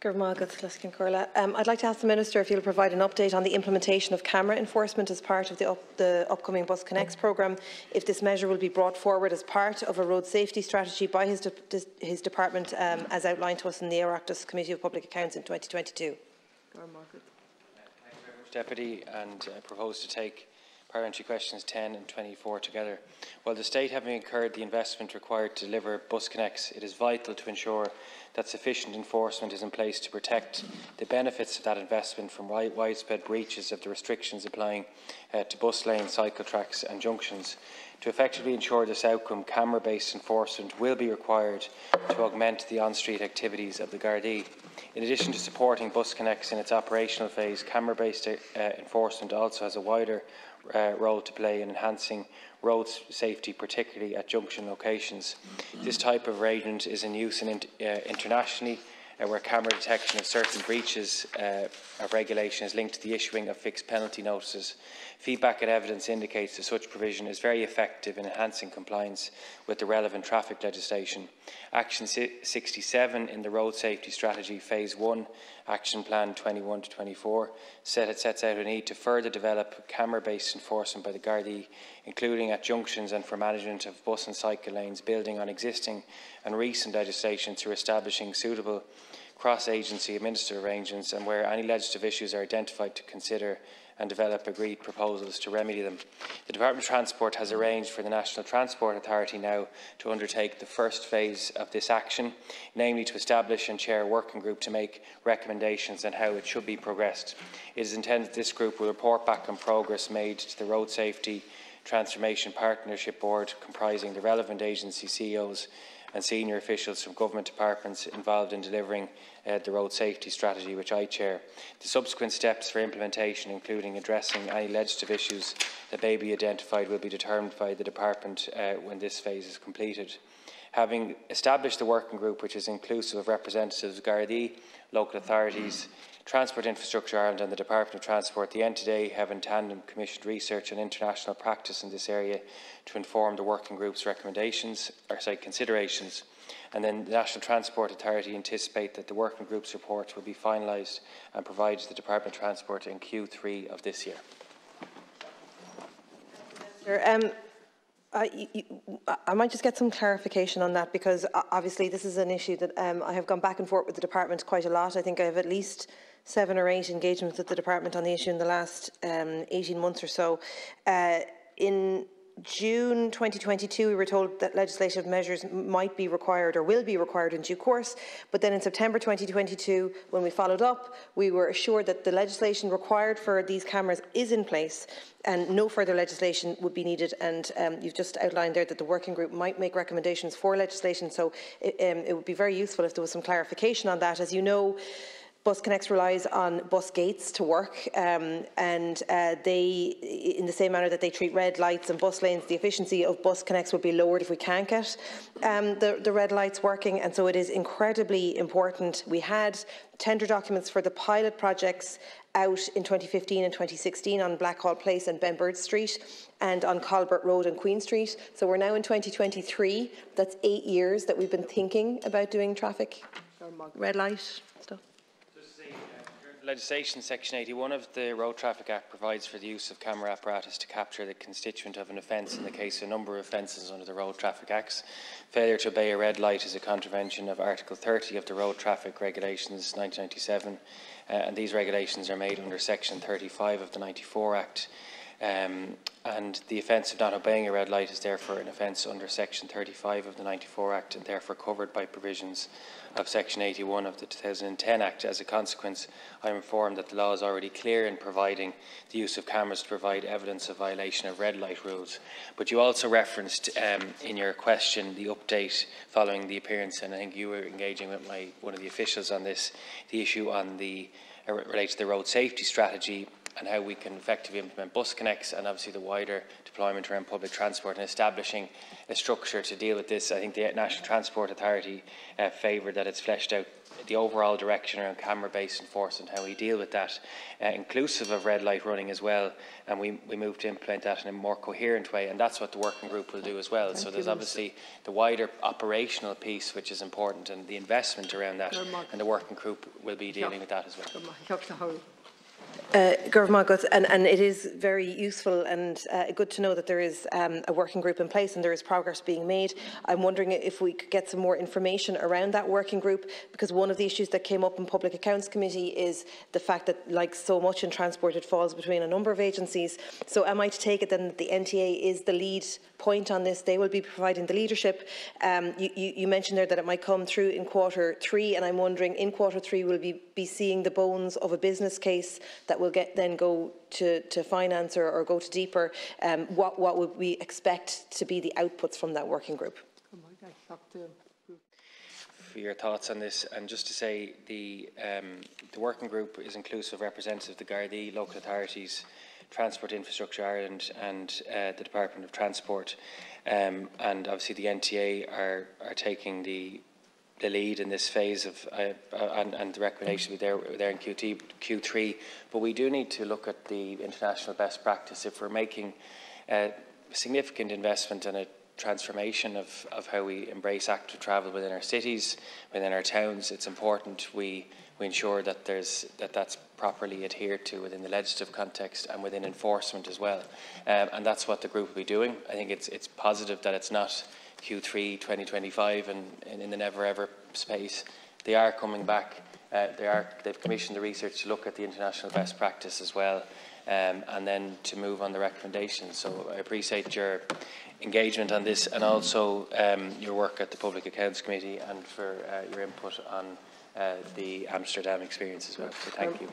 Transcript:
I'd like to ask the Minister if he'll provide an update on the implementation of camera enforcement as part of the upcoming BusConnects programme, if this measure will be brought forward as part of a road safety strategy by his department as outlined to us in the Oireachtas Committee of Public Accounts in 2022. Thank you very much, Deputy, and I propose to take parliamentary questions 10 and 24 together. While the State having incurred the investment required to deliver BusConnects, it is vital to ensure that sufficient enforcement is in place to protect the benefits of that investment from widespread breaches of the restrictions applying to bus lanes, cycle tracks and junctions. To effectively ensure this outcome, camera-based enforcement will be required to augment the on-street activities of the Gardaí. In addition to supporting BusConnects in its operational phase, camera-based enforcement also has a wider role to play in enhancing road safety, particularly at junction locations. This type of arrangement is in use internationally, where camera detection of certain breaches of regulation is linked to the issuing of fixed penalty notices. Feedback and evidence indicates that such provision is very effective in enhancing compliance with the relevant traffic legislation. Action 67 in the Road Safety Strategy Phase 1, Action Plan 21 to 24, sets out a need to further develop camera-based enforcement by the Gardaí, including at junctions and for management of bus and cycle lanes, building on existing and recent legislation through establishing suitable cross-agency administrative arrangements, and where any legislative issues are identified, to consider and develop agreed proposals to remedy them. The Department of Transport has arranged for the National Transport Authority now to undertake the first phase of this action, namely to establish and chair a working group to make recommendations on how it should be progressed. It is intended that this group will report back on progress made to the Road Safety Transformation Partnership Board, comprising the relevant agency CEOs and senior officials from government departments involved in delivering the road safety strategy, which I chair. The subsequent steps for implementation, including addressing any legislative issues that may be identified, will be determined by the department when this phase is completed. Having established the working group, which is inclusive of representatives of Gardaí, local authorities, Transport Infrastructure Ireland and the Department of Transport, the NTDA have in tandem commissioned research on international practice in this area to inform the working group's considerations. And then the National Transport Authority anticipate that the working group's report will be finalised and provided to the Department of Transport in Q3 of this year. I might just get some clarification on that, because obviously this is an issue that I have gone back and forth with the department quite a lot. I think I have at least 7 or 8 engagements with the department on the issue in the last 18 months or so. In June 2022, we were told that legislative measures might be required or will be required in due course, but then in September 2022, when we followed up, we were assured that the legislation required for these cameras is in place and no further legislation would be needed. And you've just outlined there that the working group might make recommendations for legislation, so it would be very useful if there was some clarification on that. As you know, BusConnects relies on bus gates to work, and they, in the same manner that they treat red lights and bus lanes, the efficiency of BusConnects would be lowered if we can't get the red lights working, and so it is incredibly important. We had tender documents for the pilot projects out in 2015 and 2016 on Blackhall Place and Benbird Street and on Colbert Road and Queen Street. So we're now in 2023. That's 8 years that we've been thinking about doing traffic red light stuff. Legislation Section 81 of the Road Traffic Act provides for the use of camera apparatus to capture the constituent of an offence in the case of a number of offences under the Road Traffic Acts. Failure to obey a red light is a contravention of Article 30 of the Road Traffic Regulations 1997, and these regulations are made under Section 35 of the 94 Act. And the offence of not obeying a red light is therefore an offence under Section 35 of the 94 Act and therefore covered by provisions of Section 81 of the 2010 Act. As a consequence, I am informed that the law is already clear in providing the use of cameras to provide evidence of violation of red light rules. But you also referenced in your question the update following the appearance, and I think you were engaging with one of the officials on this, the issue on the related to the road safety strategy and how we can effectively implement BusConnects and obviously the wider deployment deployment around public transport and establishing a structure to deal with this. I think the National Transport Authority favoured that it's fleshed out the overall direction around camera-based enforcement, how we deal with that, inclusive of red light running as well, and we move to implement that in a more coherent way, and that's what the working group will do as well. So there's obviously the wider operational piece which is important, and the investment around that, and the working group will be dealing with that as well. And it is very useful and good to know that there is a working group in place and there is progress being made. I'm wondering if we could get some more information around that working group, because one of the issues that came up in Public Accounts Committee is the fact that, like so much in transport, it falls between a number of agencies. So am I to take it then that the NTA is the lead point on this? They will be providing the leadership. You mentioned there that it might come through in Q3, and I'm wondering, in Q3 will we be seeing the bones of a business case that will then go to finance or go to deeper? What would we expect to be the outputs from that working group? For your thoughts on this, and just to say the working group is inclusive of representatives of the Gardaí, local authorities, Transport Infrastructure Ireland and the Department of Transport, and obviously the NTA are taking the lead in this phase of and the recommendation will be there in Q3. But we do need to look at the international best practice if we're making a significant investment and a transformation of how we embrace active travel within our cities, within our towns. It's important we ensure that that's properly adhered to within the legislative context and within enforcement as well. And that's what the group will be doing. I think it's positive that it's not Q3 2025 and in the never ever space. They are coming back. They've commissioned the research to look at the international best practice as well, and then to move on the recommendations. So I appreciate your engagement on this, and also your work at the Public Accounts Committee, and for your input on the Amsterdam experience as well. So thank you.